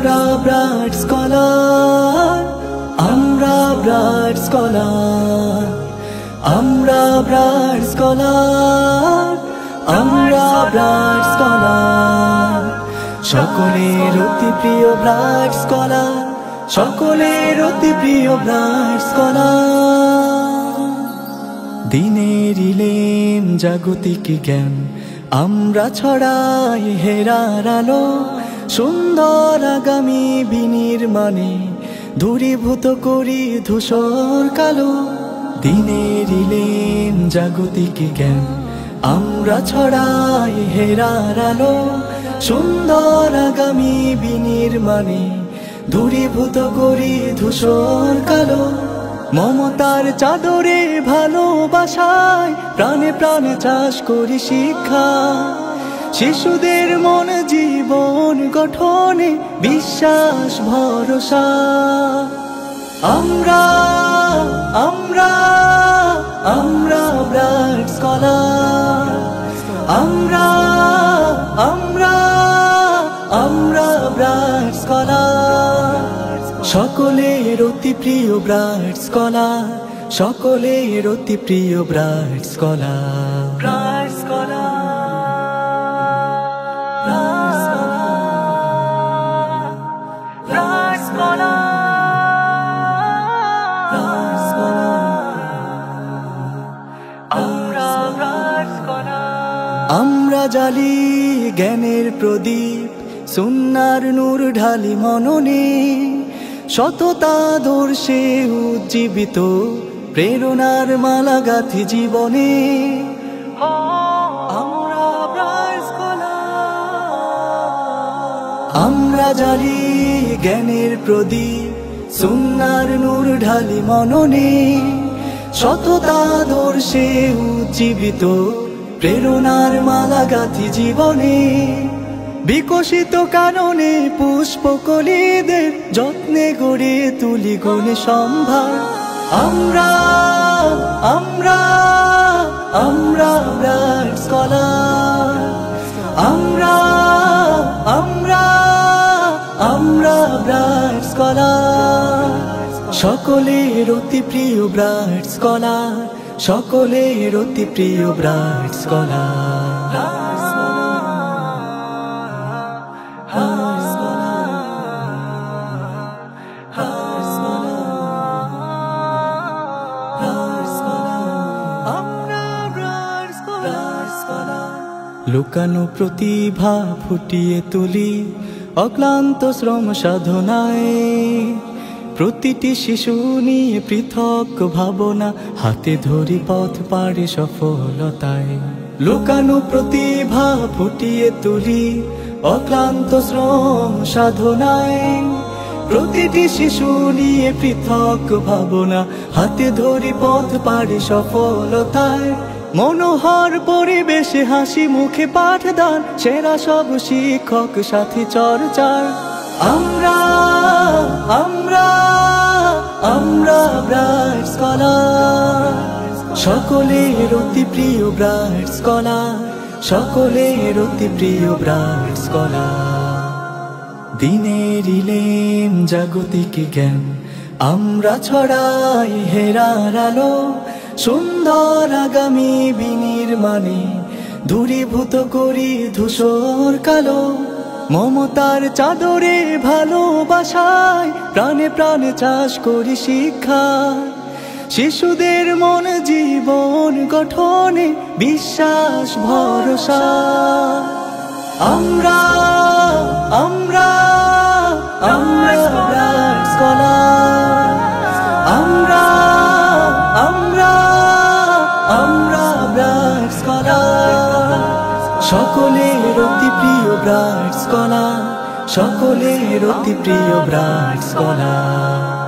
আমরা bright scholar, আমরা bright scholar, আমরা ব্রাইট স্কলার, আমরা ব্রাইট স্কলার। সকলের অতি প্রিয় ব্রাইট স্কলার, সকলের অতি প্রিয় ব্রাইট স্কলার। দিনের ইলেম জাগতিক জ্ঞান আমরা ছড়াই হেরার আলো, সুন্দর আগামী বিনির্মাণে দূরীভূত করি ধূসর কালো। দিনের ইলেম জাগতিক জ্ঞান আমরা ছড়াই হেরার আলো, সুন্দর আগামী বিনির্মাণে দূরীভূত করি ধূসর কালো। মমতার চাদরে ভালোবাসায় প্রাণে প্রাণে চাষ করি শিক্ষা, শিশুদের মন জীবন গঠনে বিশ্বাস ভরসা। আমরা আমরা আমরা ব্রাইট স্কলার, আমরা আমরা আমরা ব্রাইট স্কলার। সকলের অতি প্রিয় ব্রাইট স্কলার, সকলের অতি প্রিয় bright scholar. Bright scholar, bright scholar, bright scholar, bright scholar. আমরা ব্রাইট স্কলার। আমরা জ্বালি জ্ঞানের প্রদীপ, সুন্নাহর নূর ঢালি মননে, সততা দর্শে উজ্জীবিত প্রেরণার মালা গাঁথি জীবনে। আমরা ব্রাইট স্কলার। আমরা জ্বালি জ্ঞানের প্রদীপ, সুন্নাহর নূর ঢালি মননে, সততা দর্শে উজ্জীবিত প্রেরণার মালা গাঁথি জীবনে। বিকশিত কাননে পুষ্পকলিদের যত্নে গড়ে তুলি গুণে সম্ভার। আমরা আমরা আমরা ব্রাইট স্কলার, আমরা আমরা আমরা ব্রাইট স্কলার। সকলের অতি প্রিয় ব্রাইট স্কলার, সকলের অতি প্রিয় ব্রাইট স্কলার। লুকানো প্রতিভা ফুটিয়ে তুলি অক্লান্ত শ্রম সাধনায়, প্রতিটি শিশু নিয়ে পৃথক ভাবনা, হাতে ধরি পথ পাড়ি সফলতায়। লুকানো প্রতিভা ফুটিয়ে তুলি অক্লান্ত শ্রম সাধনায়, প্রতিটি শিশু নিয়ে পৃথক ভাবনা, হাতে ধরি পথ পাড়ি সফলতায়। মনোহর পরিবেশে হাসি মুখে পাঠদান, সেরা সব শিক্ষক সাথী চর্চার। আমরা আমরা আমরা ব্রাইট স্কলার, সকলের অতি প্রিয় ব্রাইট স্কলার, সকলের অতি প্রিয় ব্রাইট স্কলার। দিনের ইলেম জাগতিক জ্ঞান আমরা ছড়াই হেরার আলো, সুন্দর আগামী বিনির্মাণে দূরীভূত করি ধূসর কালো। মমতার চাদরে ভালোবাসায় প্রাণে প্রাণে চাষ করি শিক্ষা, শিশুদের মন জীবন গঠনে বিশ্বাস ভরসা। আমরা আমরা আমরা ব্রাইট স্কলার, আমরা আমরা আমরা ব্রাইট স্কলার। সকলের অতি প্রিয় ব্রাইট স্কলার, সকলের অতি প্রিয় ব্রাইট স্কলার।